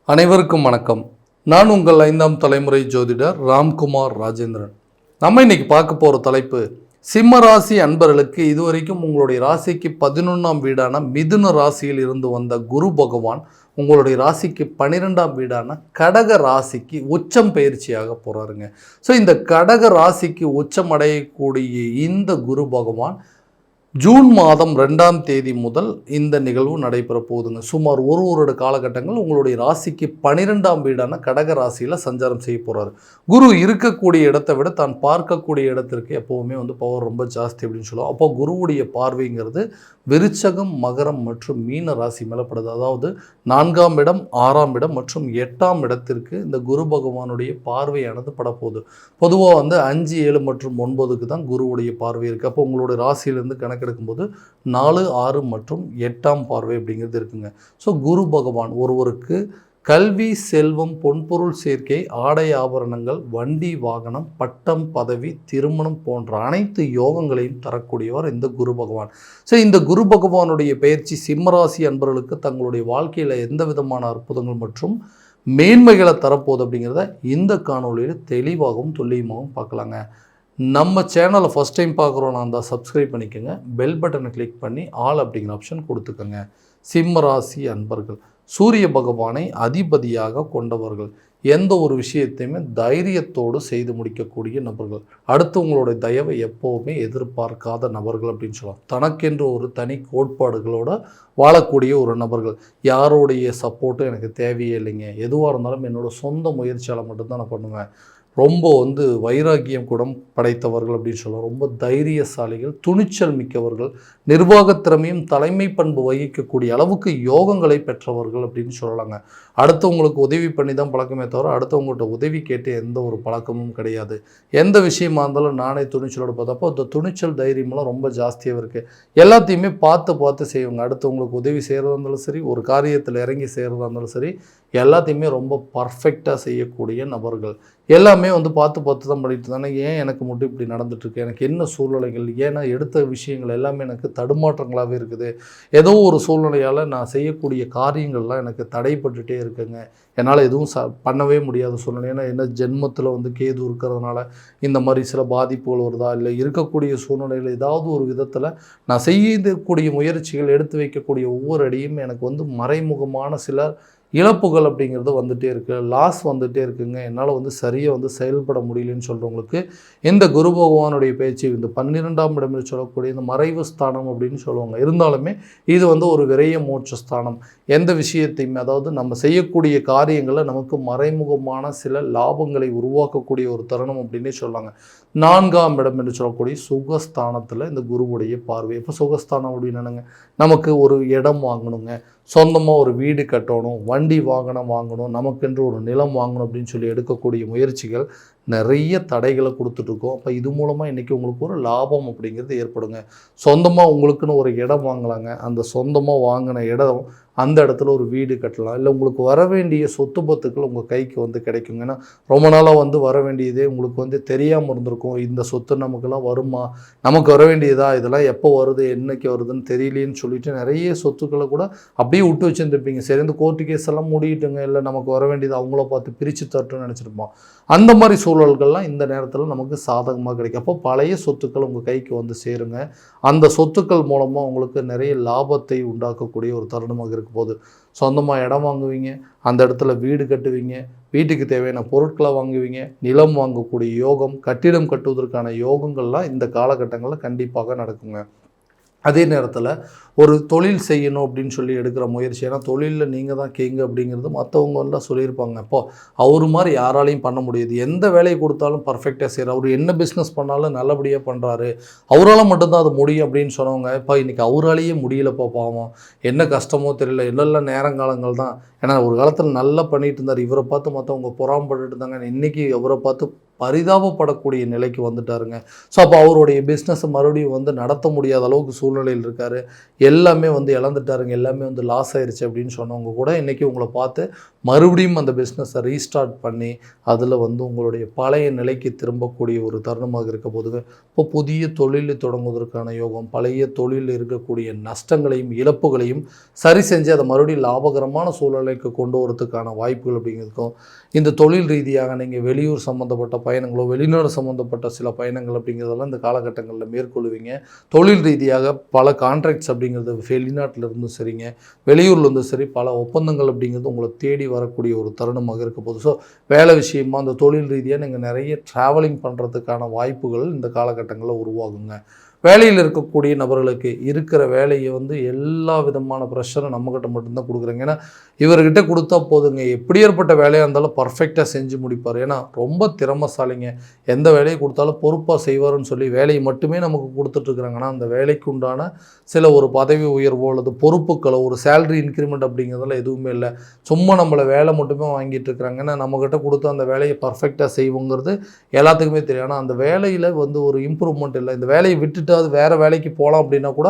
அனைவருக்கும் வணக்கம். நான் உங்கள் 5ஆம் தலைமுறை ஜோதிடர் ராம்குமார் ராஜேந்திரன். நம்ம இன்னைக்கு பார்க்க போகிற தலைப்பு, சிம்ம ராசி அன்பர்களுக்கு இதுவரைக்கும் உங்களுடைய ராசிக்கு 11ஆம் வீடான மிதுன ராசியில் இருந்து வந்த குரு பகவான் உங்களுடைய ராசிக்கு 12ஆம் வீடான கடக ராசிக்கு உச்சம் பயிற்சியாக போகிறாருங்க. ஸோ இந்த கடக ராசிக்கு உச்சம் அடையக்கூடிய இந்த குரு பகவான் ஜூன் மாதம் 2ஆம் தேதி முதல் இந்த நிகழ்வு நடைபெற போகுதுங்க. சுமார் ஒரு வருட காலகட்டங்கள் உங்களுடைய ராசிக்கு 12ஆம் வீடான கடக ராசியில் சஞ்சாரம் செய்ய போகிறாரு. குரு இருக்கக்கூடிய இடத்தை விட தான் பார்க்கக்கூடிய இடத்திற்கு எப்போவுமே பவர் ரொம்ப ஜாஸ்தி அப்படின்னு சொல்லுவோம். அப்போ குருவுடைய பார்வைங்கிறது விருச்சகம், மகரம் மற்றும் மீன ராசி மேலப்படுது. அதாவது 4ஆம் இடம், 6ஆம் இடம் மற்றும் 8ஆம் இடத்திற்கு இந்த குரு பகவானுடைய பார்வையானது படப்போகுது. பொதுவாக 5, 7 மற்றும் 9க்கு தான் குருவுடைய பார்வை இருக்குது. அப்போ உங்களுடைய ராசியிலேருந்து கணக்கெடுக்கும்போது 4, 6 மற்றும் 8ஆம் பார்வை அப்படிங்கிறது இருக்குங்க. ஸோ குரு பகவான் ஒருவருக்கு கல்வி, செல்வம், பொன்பொருள் சேர்க்கை, ஆடை ஆபரணங்கள், வண்டி வாகனம், பட்டம், பதவி, திருமணம் போன்ற அனைத்து யோகங்களையும் தரக்கூடியவர் இந்த குரு பகவான். ஸோ இந்த குரு பகவானுடைய பயிற்சி சிம்மராசி அன்பர்களுக்கு தங்களுடைய வாழ்க்கையில் எந்த விதமான அற்புதங்கள் மற்றும் மேன்மைகளை தரப்போகுது அப்படிங்கிறத இந்த காணொலியில் தெளிவாகவும் துல்லியமாகவும் பார்க்கலாங்க. நம்ம சேனலை ஃபஸ்ட் டைம் பார்க்குறோன்னா இருந்தால் சப்ஸ்கிரைப் பண்ணிக்கோங்க. பெல் பட்டனை கிளிக் பண்ணி ஆல் அப்படிங்கிற ஆப்ஷன் கொடுத்துக்கோங்க. சிம்மராசி அன்பர்கள் சூரிய பகவானை அதிபதியாக கொண்டவர்கள். எந்த ஒரு விஷயத்தையுமே தைரியத்தோடு செய்து முடிக்கக்கூடிய நபர்கள். அடுத்தவங்களுடைய தயவை எப்போவுமே எதிர்பார்க்காத நபர்கள் அப்படின்னு சொல்லலாம். தனக்கென்று ஒரு தனி கோட்பாடுகளோடு வாழக்கூடிய ஒரு நபர்கள். யாரோடைய சப்போர்ட்டும் எனக்கு தேவையே இல்லைங்க, எதுவாக இருந்தாலும் என்னோடய சொந்த முயற்சியால் மட்டும்தான் நான் பண்ணுவேன். ரொம்ப வைராக்கியம் கூட படைத்தவர்கள் அப்படின்னு சொல்லலாம். ரொம்ப தைரியசாலிகள், துணிச்சல் மிக்கவர்கள், நிர்வாகத்திறமையும் தலைமை பண்பு வகிக்கக்கூடிய அளவுக்கு யோகங்களை பெற்றவர்கள் அப்படின்னு சொல்லலாங்க. அடுத்தவங்களுக்கு உதவி பண்ணி தான் பழக்கமே தவிர அடுத்தவங்கள்ட்ட உதவி கேட்டு எந்த ஒரு பழக்கமும் கிடையாது. எந்த விஷயமா இருந்தாலும் நானே துணிச்சலோடு பார்த்தப்போ அந்த துணிச்சல் தைரியமெல்லாம் ரொம்ப ஜாஸ்தியாக இருக்குது. எல்லாத்தையுமே பார்த்து செய்வாங்க. அடுத்தவங்களுக்கு உதவி செய்கிறதா இருந்தாலும் சரி, ஒரு காரியத்தில் இறங்கி செய்கிறதா இருந்தாலும் சரி, எல்லாத்தையுமே ரொம்ப பர்ஃபெக்டாக செய்யக்கூடிய நபர்கள். எல்லாமே பார்த்து தான் பண்ணிட்டு தானே. ஏன் எனக்கு மட்டும் இப்படி நடந்துட்டுருக்கு, எனக்கு என்ன சூழ்நிலைகள், ஏன்னா எடுத்த விஷயங்கள் எல்லாமே எனக்கு தடுமாற்றங்களாகவே இருக்குது. ஏதோ ஒரு சூழ்நிலையால் நான் செய்யக்கூடிய காரியங்கள்லாம் எனக்கு தடைப்பட்டுட்டே இருக்குங்க. என்னால் எதுவும் பண்ணவே முடியாத சூழ்நிலை. ஏன்னா என்ன ஜென்மத்தில் கேது இருக்கிறதுனால இந்த மாதிரி சில பாதிப்புகள் வருதா, இல்லை இருக்கக்கூடிய சூழ்நிலையில் ஏதாவது ஒரு விதத்தில் நான் செய்யக்கூடிய முயற்சிகள், எடுத்து வைக்கக்கூடிய ஒவ்வொரு அடியும் எனக்கு மறைமுகமான சில இழப்புகள் அப்படிங்கிறது வந்துகிட்டே இருக்குது, லாஸ் வந்துகிட்டே இருக்குங்க. என்னால் சரியாக செயல்பட முடியலன்னு சொல்கிறவங்களுக்கு இந்த குரு பகவானுடைய பேச்சு, இந்த 12ஆம் இடமில் சொல்லக்கூடிய இந்த மறைவு ஸ்தானம் அப்படின்னு சொல்லுவாங்க. இருந்தாலுமே இது ஒரு விரைய மோட்ச ஸ்தானம். எந்த விஷயத்தையுமே, அதாவது நம்ம செய்யக்கூடிய காரியங்களில் நமக்கு மறைமுகமான சில லாபங்களை உருவாக்கக்கூடிய ஒரு தருணம் அப்படின்னே சொல்லாங்க. 4ஆம் இடம் என்று சொல்லக்கூடிய சுகஸ்தானத்தில் இந்த குருவுடைய பார்வை. இப்போ சுகஸ்தானம் அப்படின்னு என்னங்க, நமக்கு ஒரு இடம் வாங்கணுங்க, சொந்தமாக ஒரு வீடு கட்டணும், வண்டி வாகனம் வாங்கணும், நமக்கென்று ஒரு நிலம் வாங்கணும் அப்படின்னு சொல்லி எடுக்கக்கூடிய முயற்சிகள் நிறைய தடைகளை கொடுத்துட்ருக்கோம். அப்போ இது மூலமாக இன்றைக்கி உங்களுக்கு ஒரு லாபம் அப்படிங்கிறது ஏற்படுங்க. சொந்தமாக உங்களுக்குன்னு ஒரு இடம் வாங்கலாங்க. அந்த சொந்தமாக வாங்கின இடம், அந்த இடத்துல ஒரு வீடு கட்டலாம். இல்லை உங்களுக்கு வர வேண்டிய சொத்து பத்துக்கள் உங்கள் கைக்கு கிடைக்குங்க. ஏன்னா ரொம்ப நாளாக வர வேண்டியதே உங்களுக்கு தெரியாமல் இருந்திருக்கும். இந்த சொத்து நமக்கெல்லாம் வருமா, நமக்கு வர வேண்டியதா, இதெல்லாம் எப்போ வருது, என்னைக்கு வருதுன்னு தெரியலேன்னு சொல்லிட்டு நிறைய சொத்துக்களை கூட அப்படியே விட்டு வச்சுருந்துருப்பீங்க. சரி, இந்த கோர்ட்டு கேஸ் எல்லாம் முடிட்டுங்க, இல்லை நமக்கு வர வேண்டியது அவங்கள பார்த்து பிரித்து தட்டுன்னு நினச்சிருப்போம். அந்த மாதிரி சூழல்கள்லாம் இந்த நேரத்தில் நமக்கு சாதகமாக கிடைக்கும். அப்போ பழைய சொத்துக்கள் உங்கள் கைக்கு சேருங்க. அந்த சொத்துக்கள் மூலமாக உங்களுக்கு நிறைய லாபத்தை உண்டாக்கக்கூடிய ஒரு தருணமாக இருக்க போது. சொந்தமாக இடம் வாங்குவீங்க, அந்த இடத்துல வீடு கட்டுவீங்க, வீட்டுக்கு தேவையான பொருட்களை வாங்குவீங்க, நிலம் வாங்கக்கூடிய யோகம், கட்டிடம் கட்டுவதற்கான யோகங்கள்லாம் இந்த காலகட்டங்களில் கண்டிப்பாக நடக்குங்க. அதே நேரத்தில் ஒரு தொழில் செய்யணும் அப்படின்னு சொல்லி எடுக்கிற முயற்சி, ஏன்னா தொழிலில் நீங்கள் தான் கேங்க அப்படிங்கிறது மற்றவங்களாம் சொல்லியிருப்பாங்க. அப்போது அவர் மாதிரி யாராலையும் பண்ண முடியாது, எந்த வேலையை கொடுத்தாலும் பர்ஃபெக்டாக செய்கிறார், அவர் என்ன பிஸ்னஸ் பண்ணாலும் நல்லபடியாக பண்ணுறாரு, அவரால் மட்டும்தான் அது முடியும் அப்படின்னு சொன்னவங்க இப்போ இன்றைக்கி அவராலேயே முடியலப்பா, பாவம், என்ன கஷ்டமோ தெரியல, எல்லாம் நேரங்காலங்கள் தான். ஏன்னா ஒரு காலத்தில் நல்லா பண்ணிட்டு இருந்தார், இவரை பார்த்து மற்றவங்க பொறாமப்பட்டு இருந்தாங்க, இன்றைக்கி அவரை பார்த்து பரிதாபப்படக்கூடிய நிலைக்கு வந்துட்டாருங்க. ஸோ அப்போ அவருடைய பிஸ்னஸை மறுபடியும் வந்து நடத்த முடியாத அளவுக்கு சூழ்நிலையில் இருக்கார். எல்லாமே வந்து இழந்துட்டாருங்க, எல்லாமே வந்து லாஸ் ஆயிடுச்சு அப்படின்னு சொன்னவங்க கூட இன்றைக்கி உங்களை பார்த்து மறுபடியும் அந்த பிஸ்னஸை ரீஸ்டார்ட் பண்ணி அதில் வந்து உங்களுடைய பழைய நிலைக்கு திரும்பக்கூடிய ஒரு தருணமாக இருக்க போதுங்க. இப்போ புதிய தொழிலை தொடங்குவதற்கான யோகம், பழைய தொழிலில் இருக்கக்கூடிய நஷ்டங்களையும் இழப்புகளையும் சரி செஞ்சு அதை மறுபடியும் லாபகரமான சூழ்நிலைக்கு கொண்டு வரதுக்கான வாய்ப்புகள் அப்படிங்கிறதுக்கும், இந்த தொழில் ரீதியாக நீங்கள் வெளியூர் சம்மந்தப்பட்ட பயணங்களோ வெளிநாடு சம்மந்தப்பட்ட சில பயணங்கள் அப்படிங்கிறதெல்லாம் இந்த காலகட்டங்களில் மேற்கொள்வீங்க. தொழில் ரீதியாக பல கான்ட்ராக்ட்ஸ் அப்படிங்கிறது வெளிநாட்டில் இருந்தும் சரிங்க, வெளியூரில் இருந்தும் சரி, பல ஒப்பந்தங்கள் அப்படிங்கிறது உங்களை தேடி வரக்கூடிய ஒரு தருணமாக இருக்க போகுது. ஸோ வேலை விஷயமா அந்த தொழில் ரீதியாக நீங்கள் நிறைய ட்ராவலிங் பண்ணுறதுக்கான வாய்ப்புகள் இந்த காலகட்டங்களில் உருவாகுங்க. வேலையில் இருக்கக்கூடிய நபர்களுக்கு இருக்கிற வேலையை வந்து எல்லா விதமான ப்ரெஷரும் நம்மக்கிட்ட மட்டும்தான் கொடுக்குறாங்க. ஏன்னா இவர்கிட்ட கொடுத்தா போதுங்க, எப்படியேற்பட்ட வேலையாக இருந்தாலும் பர்ஃபெக்டாக செஞ்சு முடிப்பார். ஏன்னா ரொம்ப திறமைசாலிங்க, எந்த வேலையை கொடுத்தாலும் பொறுப்பாக செய்வார்னு சொல்லி வேலையை மட்டுமே நமக்கு கொடுத்துட்ருக்குறாங்கன்னா அந்த வேலைக்கு உண்டான சில ஒரு பதவி உயர்வோ அல்லது பொறுப்புக்களோ ஒரு சேலரி இன்க்ரிமெண்ட் அப்படிங்கிறதெல்லாம் எதுவுமே இல்லை. சும்மா நம்மளை வேலை மட்டுமே வாங்கிட்டு இருக்கிறாங்க. ஏன்னா நம்மக்கிட்ட கொடுத்து அந்த வேலையை பர்ஃபெக்டாக செய்வோங்கிறது எல்லாத்துக்குமே தெரியும். ஆனால் அந்த வேலையில் வந்து ஒரு இம்ப்ரூவ்மெண்ட் இல்லை. இந்த வேலையை விட்டுட்டு அது வேறு வேலைக்கு போகலாம் அப்படின்னா கூட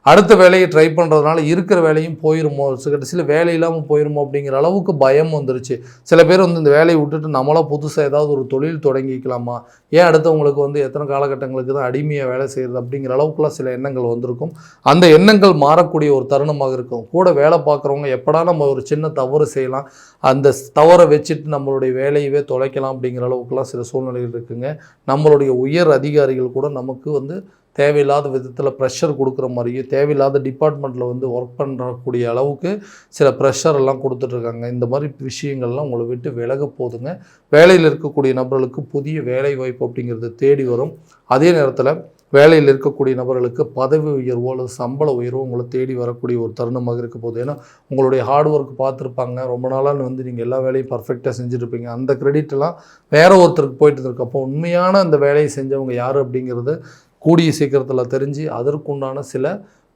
அடுத்த வேலையை ட்ரை பண்ணுறதுனால இருக்கிற வேலையும் போயிருமோ, கடைசியில் வேலை இல்லாமல் போயிருமோ அப்படிங்கிற அளவுக்கு பயம் வந்துருச்சு. சில பேர் வந்து இந்த வேலையை விட்டுட்டு நம்மளாக புதுசாக ஏதாவது ஒரு தொழில் தொடங்கிக்கலாமா, ஏன் அடுத்தவங்களுக்கு வந்து எத்தனை காலகட்டங்களுக்கு தான் அடிமையாக வேலை செய்கிறது அப்படிங்கிற அளவுக்குலாம் சில எண்ணங்கள் வந்திருக்கும். அந்த எண்ணங்கள் மாறக்கூடிய ஒரு தருணமாக இருக்கும். கூட வேலை பார்க்குறவங்க எப்படா நம்ம ஒரு சின்ன தவறு செய்யலாம், அந்த தவறை வச்சுட்டு நம்மளுடைய வேலையவே தொலைக்கலாம் அப்படிங்கிற அளவுக்குலாம் சில சூழ்நிலைகள் இருக்குங்க. நம்மளுடைய உயர் அதிகாரிகள் கூட நமக்கு வந்து தேவையில்லாத விதத்தில் ப்ரெஷர் கொடுக்குற மாதிரியும், தேவையில்லாத டிபார்ட்மெண்ட்டில் வந்து ஒர்க் பண்ணக்கூடிய அளவுக்கு சில ப்ரெஷர் எல்லாம் கொடுத்துட்ருக்காங்க. இந்த மாதிரி விஷயங்கள்லாம் உங்களை விட்டு விலக போதுங்க. வேலையில் இருக்கக்கூடிய நபர்களுக்கு புதிய வேலை வாய்ப்பு அப்படிங்கிறது தேடி வரும். அதே நேரத்தில் வேலையில் இருக்கக்கூடிய நபர்களுக்கு பதவி உயர்வோ அல்லது சம்பள உயர்வோ உங்களை தேடி வரக்கூடிய ஒரு தருணமாக இருக்க போகுது. ஏன்னா உங்களுடைய ஹார்ட் ஒர்க் பார்த்துருப்பாங்க, ரொம்ப நாளாக வந்து நீங்கள் எல்லா வேலையும் பர்ஃபெக்டாக செஞ்சுருப்பீங்க. அந்த கிரெடிட்லாம் வேற ஒருத்தருக்கு போயிட்டு இருக்கு. அப்போ உண்மையான அந்த வேலையை செஞ்சவங்க யார் அப்படிங்கிறது கூடிய சீக்கிரத்தில் தெரிஞ்சு அதற்குண்டான சில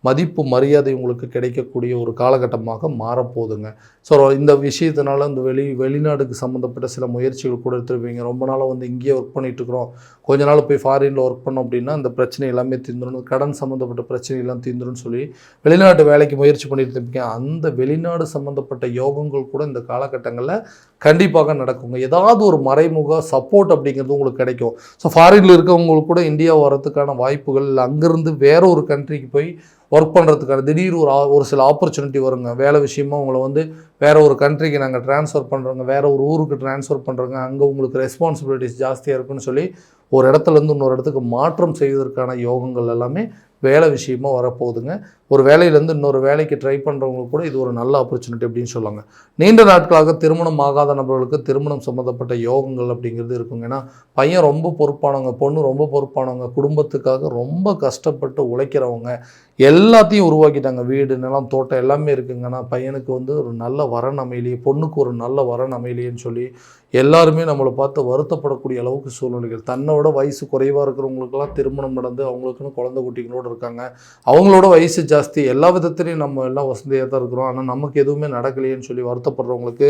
மதிப்பு மரியாதை உங்களுக்கு கிடைக்கக்கூடிய ஒரு காலகட்டமாக மாறப்போகுதுங்க. ஸோ இந்த விஷயத்தினால இந்த வெளிநாடுக்கு சம்மந்தப்பட்ட சில முயற்சிகள் கூட எடுத்துருப்பீங்க. ரொம்ப நாளாக வந்து இங்கேயே ஒர்க் பண்ணிகிட்ருக்குறோம், கொஞ்ச நாள் போய் ஃபாரினில் ஒர்க் பண்ணோம் அப்படின்னா அந்த பிரச்சனை எல்லாமே தீர்ந்துடும், கடன் சம்மந்தப்பட்ட பிரச்சனையெல்லாம் தீர்ந்துடும் சொல்லி வெளிநாட்டு வேலைக்கு முயற்சி பண்ணிட்டு இருப்பீங்க. அந்த வெளிநாடு சம்மந்தப்பட்ட யோகங்கள் கூட இந்த காலகட்டங்களில் கண்டிப்பாக நடக்குங்க. ஏதாவது ஒரு மறைமுக சப்போர்ட் அப்படிங்கிறது உங்களுக்கு கிடைக்கும். ஸோ ஃபாரினில் இருக்கவங்களுக்கு கூட இந்தியா வரதுக்கான வாய்ப்புகள், அங்கேருந்து வேற ஒரு கண்ட்ரிக்கு போய் ஒர்க் பண்ணுறதுக்கான திடீர் ஒரு சில ஆப்பர்ச்சுனிட்டி வருங்க. வேலை விஷயமா உங்களை வந்து வேறு ஒரு கண்ட்ரிக்கு நாங்கள் ட்ரான்ஸ்ஃபர் பண்ணுறோங்க, வேறு ஒரு ஊருக்கு ட்ரான்ஸ்ஃபர் பண்ணுறோங்க, அங்கே உங்களுக்கு ரெஸ்பான்சிபிலிட்டிஸ் ஜாஸ்தியாக இருக்குன்னு சொல்லி ஒரு இடத்துலேருந்து இன்னொரு இடத்துக்கு மாற்றம் செய்வதற்கான யோகங்கள் எல்லாமே வேலை விஷயமா வரப்போகுதுங்க. ஒரு வேலையிலேருந்து இன்னொரு வேலைக்கு ட்ரை பண்ணுறவங்களுக்கு கூட இது ஒரு நல்ல ஆப்பர்ச்சுனிட்டி அப்படின்னு சொல்லுவாங்க. நீண்ட நாட்களாக திருமணம் ஆகாத நபர்களுக்கு திருமணம் சம்மந்தப்பட்ட யோகங்கள் அப்படிங்கிறது இருக்குங்க. ஏன்னா பையன் ரொம்ப பொறுப்பானவங்க, பொண்ணு ரொம்ப பொறுப்பானவங்க, குடும்பத்துக்காக ரொம்ப கஷ்டப்பட்டு உழைக்கிறவங்க, எல்லாத்தையும் உருவாக்கிட்டாங்க. வீடு, நிலம், தோட்டம் எல்லாமே இருக்குங்க. ஆனால் பையனுக்கு வந்து ஒரு நல்ல வரன் அமையலையே, பொண்ணுக்கு ஒரு நல்ல வரன் அமையலையேன்னு சொல்லி எல்லாருமே நம்மளை பார்த்து வருத்தப்படக்கூடிய அளவுக்கு சூழ்நிலைகள். தன்னோட வயசு குறைவாக இருக்கிறவங்களுக்கெல்லாம் திருமணம் நடந்து அவங்களுக்குன்னு குழந்தை குட்டிகளோடு இருக்காங்க. அவங்களோட வயசு ஜாஸ்தி, எல்லா விதத்துலையும் நம்ம எல்லாம் வசதியாக தான் இருக்கிறோம், ஆனால் நமக்கு எதுவுமே நடக்கலையேன்னு சொல்லி வருத்தப்படுறவங்களுக்கு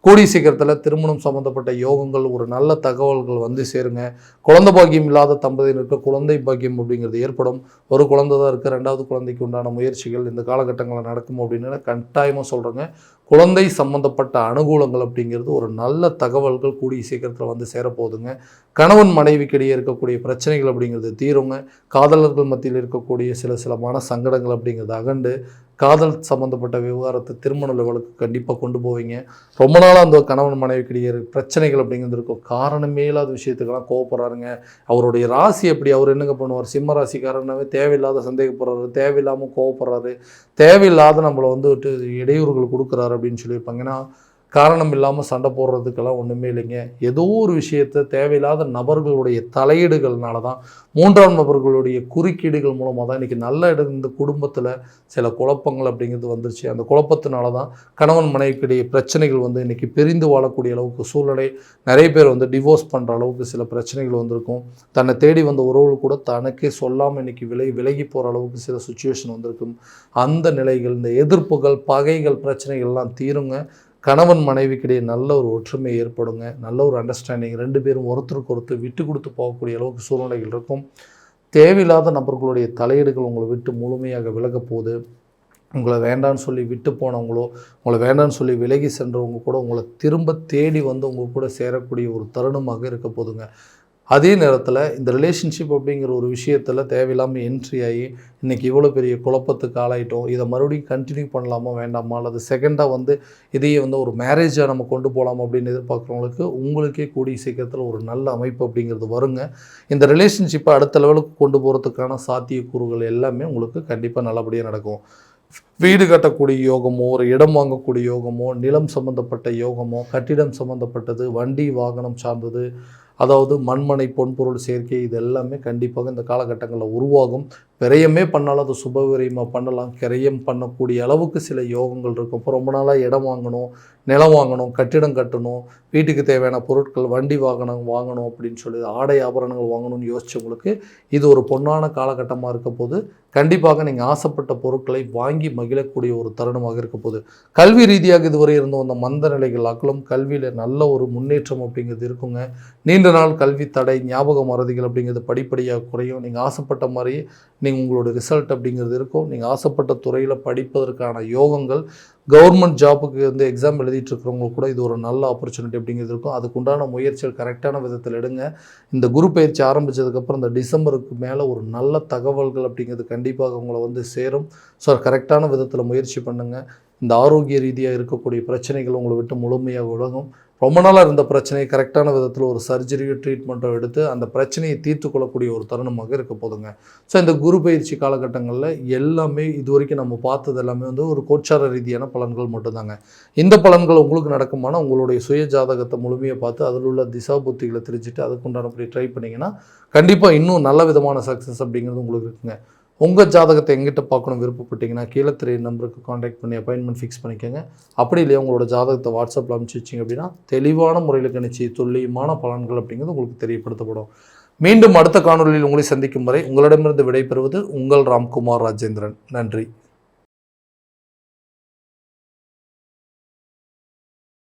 கூடிய சீக்கிரத்தில் திருமணம் சம்மந்தப்பட்ட யோகங்கள், ஒரு நல்ல தகவல்கள் வந்து சேருங்க. குழந்தை பாக்கியம் இல்லாத தம்பதியினருக்கு குழந்தை பாக்கியம் அப்படிங்கிறது ஏற்படும். ஒரு குழந்தை தான் இருக்குது, ரெண்டாவது குழந்தைக்கு உண்டான முயற்சிகள் இந்த காலகட்டங்களில் நடக்கும் அப்படின்னு கட்டாயமாக சொல்கிறேங்க. குழந்தை சம்மந்தப்பட்ட அனுகூலங்கள் அப்படிங்கிறது ஒரு நல்ல தகவல்கள் கூடிய சீக்கிரத்தில் வந்து சேரப்போகுதுங்க. கணவன் மனைவிக்கிடையே இருக்கக்கூடிய பிரச்சனைகள் அப்படிங்கிறது தீருங்க. காதலர்கள் மத்தியில் இருக்கக்கூடிய சில மன சங்கடங்கள் அப்படிங்கிறது அகண்டு காதல் சம்மந்தப்பட்ட விவகாரத்தை திருமண லெவலுக்கு கண்டிப்பாக கொண்டு போவீங்க. ரொம்ப நாளாக அந்த கணவன் மனைவிக்கிடையே பிரச்சனைகள் அப்படிங்கிறது இருக்கும். காரணமே இல்லாத விஷயத்துக்கெல்லாம் கோவப்படுறாருங்க. அவருடைய ராசி எப்படி, அவர் என்னங்க பண்ணுவார், சிம்ம ராசிக்காரனாவே தேவையில்லாத சந்தேகப்படுறாரு, தேவையில்லாமல் கோவப்படுறாரு, தேவையில்லாத நம்மளை வந்துட்டு இடையூறுகள் கொடுக்குறாரு அப்படின்னு சொல்லியிருப்பாங்க. ஏன்னா காரணம் இல்லாமல் சண்டை போடுறதுக்கெல்லாம் ஒன்றுமே இல்லைங்க. ஏதோ ஒரு விஷயத்தை தேவையில்லாத நபர்களுடைய தலையீடுகள்னால தான், மூன்றாம் நபர்களுடைய குறுக்கீடுகள் மூலமாக தான் இன்றைக்கி நல்ல இந்த குடும்பத்தில் சில குழப்பங்கள் அப்படிங்கிறது வந்துருச்சு. அந்த குழப்பத்தினால தான் கணவன் மனைவிக்கிடையே பிரச்சனைகள் வந்து இன்றைக்கி பிரிந்து வாழக்கூடிய அளவுக்கு சூழ்நிலை, நிறைய பேர் வந்து டிவோர்ஸ் பண்ணுற அளவுக்கு சில பிரச்சனைகள் வந்திருக்கும். தன்னை தேடி வந்த உறவுகள் கூட தனக்கே சொல்லாமல் இன்றைக்கி விலகி போகிற அளவுக்கு சில சுச்சுவேஷன் வந்திருக்கும். அந்த நிலைகள், இந்த எதிர்ப்புகள், பகைகள், பிரச்சனைகள்லாம் தீருங்க. கணவன் மனைவிக்கிடையே நல்ல ஒரு ஒற்றுமை ஏற்படுங்க. நல்ல ஒரு அண்டர்ஸ்டாண்டிங், 2 பேரும் ஒருத்தருக்கு ஒருத்தர் விட்டு கொடுத்து போகக்கூடிய அளவுக்கு சூழ்நிலைகள் இருக்கும். தேவையில்லாத நபர்களுடைய தலையீடுகள் உங்களை விட்டு முழுமையாக விலகப் போகுது. உங்களை வேண்டான்னு சொல்லி விட்டு போனவங்களோ, உங்களை வேண்டான்னு சொல்லி விலகி சென்றவங்க கூட உங்களை திரும்ப தேடி வந்து உங்கள் கூட சேரக்கூடிய ஒரு தருணமாக இருக்க போதுங்க. அதே நேரத்தில் இந்த ரிலேஷன்ஷிப் அப்படிங்கிற ஒரு விஷயத்தில் தேவையில்லாமல் என்ட்ரி ஆகி இன்றைக்கி இவ்வளோ பெரிய குழப்பத்துக்கு ஆளாயிட்டோம், இதை மறுபடியும் கண்டினியூ பண்ணலாமா வேண்டாமா, அல்லது செகண்டாக வந்து இதையே வந்து ஒரு மேரேஜாக நம்ம கொண்டு போகலாமா அப்படின்னு எதிர்பார்க்குறவங்களுக்கு உங்களுக்கே கூடிய சீக்கிரத்தில் ஒரு நல்ல அமைப்பு அப்படிங்கிறது வருங்க. இந்த ரிலேஷன்ஷிப்பை அடுத்த லெவலுக்கு கொண்டு போகிறதுக்கான சாத்தியக்கூறுகள் எல்லாமே உங்களுக்கு கண்டிப்பாக நல்லபடியாக நடக்கும். வீடு கட்டக்கூடிய யோகமோ, ஒரு இடம் வாங்கக்கூடிய யோகமோ, நிலம் சம்மந்தப்பட்ட யோகமோ, கட்டிடம் சம்மந்தப்பட்டது, வண்டி வாகனம் சார்ந்தது, அதாவது மண்மனை பொன்பொருள் சேர்க்கை, இது எல்லாமே கண்டிப்பாக இந்த காலகட்டங்களில் உருவாகும். விரயமே பண்ணாலும் அது சுபவிரயமாக பண்ணலாம். கிரயம் பண்ணக்கூடிய அளவுக்கு சில யோகங்கள் இருக்கும். இப்போ ரொம்ப நாளாக இடம் வாங்கணும், நிலம் வாங்கணும், கட்டிடம் கட்டணும், வீட்டுக்கு தேவையான பொருட்கள், வண்டி வாகனம் வாங்கணும் அப்படின்னு சொல்லி ஆடை ஆபரணங்கள் வாங்கணும்னு யோசிச்சவங்களுக்கு இது ஒரு பொன்னான காலகட்டமாக இருக்க போது. கண்டிப்பாக நீங்கள் ஆசைப்பட்ட பொருட்களை வாங்கி மகிழக்கூடிய ஒரு தருணமாக இருக்க போது. கல்வி ரீதியாக இதுவரை இருந்த அந்த மந்த நிலைகள் அகலும். கல்வியில் நல்ல ஒரு முன்னேற்றம் அப்படிங்கிறது இருக்குங்க. நீண்ட நாள் கல்வி தடை, ஞாபக மறதிகள் அப்படிங்கிறது படிப்படியாக குறையும். நீங்கள் ஆசைப்பட்ட மாதிரி நீங்கள் உங்களோட ரிசல்ட் அப்படிங்கிறது இருக்கும். நீங்கள் ஆசைப்பட்ட துறையில் படிப்பதற்கான யோகங்கள், கவர்மெண்ட் ஜாப்புக்கு வந்து எக்ஸாம் எழுதிட்டு இருக்கிறவங்களுக்கு கூட இது ஒரு நல்ல ஆப்பர்ச்சுனிட்டி அப்படிங்கிறது இருக்கும். அதுக்குண்டான முயற்சிகள் கரெக்டான விதத்தில் எடுங்க. இந்த குரு பயிற்சி ஆரம்பித்ததுக்கப்புறம் இந்த டிசம்பருக்கு மேலே ஒரு நல்ல தகவல்கள் அப்படிங்கிறது கண்டிப்பாக உங்களை வந்து சேரும். ஸோ கரெக்டான விதத்தில் முயற்சி பண்ணுங்கள். இந்த ஆரோக்கிய ரீதியாக இருக்கக்கூடிய பிரச்சனைகள் உங்களை விட்டு முழுமையாக விலகும். ரொம்ப நாளாக இருந்த பிரச்சனையை கரெக்டான விதத்தில் ஒரு சர்ஜரியோ ட்ரீட்மெண்ட்டோ எடுத்து அந்த பிரச்சனையை தீர்த்து கொள்ளக்கூடிய ஒரு தருணமாக இருக்க போதுங்க. ஸோ இந்த குரு பயிற்சி காலகட்டங்களில் எல்லாமே இது வரைக்கும் நம்ம பார்த்தது எல்லாமே வந்து ஒரு கோச்சார ரீதியான பலன்கள் மட்டும்தாங்க. இந்த பலன்கள் உங்களுக்கு நடக்குமானா உங்களுடைய சுய ஜாதகத்தை முழுமையாக பார்த்து அதில் உள்ள திசா புத்திகளை தெரிஞ்சுட்டு அதுக்குண்டானபடி ட்ரை பண்ணிங்கன்னா கண்டிப்பாக இன்னும் நல்ல விதமான சக்ஸஸ் அப்படிங்கிறது உங்களுக்கு இருக்குங்க. உங்கள் ஜாதகத்தை எங்கிட்ட பார்க்கணும் விருப்பப்பட்டீங்கன்னா கீழே தெரிய நம்பருக்கு காண்டாக்ட் பண்ணி அப்பாயின்மெண்ட் ஃபிக்ஸ் பண்ணிக்கோங்க. அப்படி இல்லையா உங்களோட ஜாதகத்தை வாட்ஸ்அப்பில் அனுப்பிச்சி வச்சிங்க அப்படின்னா தெளிவான முறையில் கணிச்சு துல்லியமான பலன்கள் அப்படிங்கிறது உங்களுக்கு தெரியப்படுத்தப்படும். மீண்டும் அடுத்த காணொலியில் உங்களை சந்திக்கும் வரை உங்களிடமிருந்து விடைபெறுவது உங்கள் ராம்குமார் ராஜேந்திரன். நன்றி.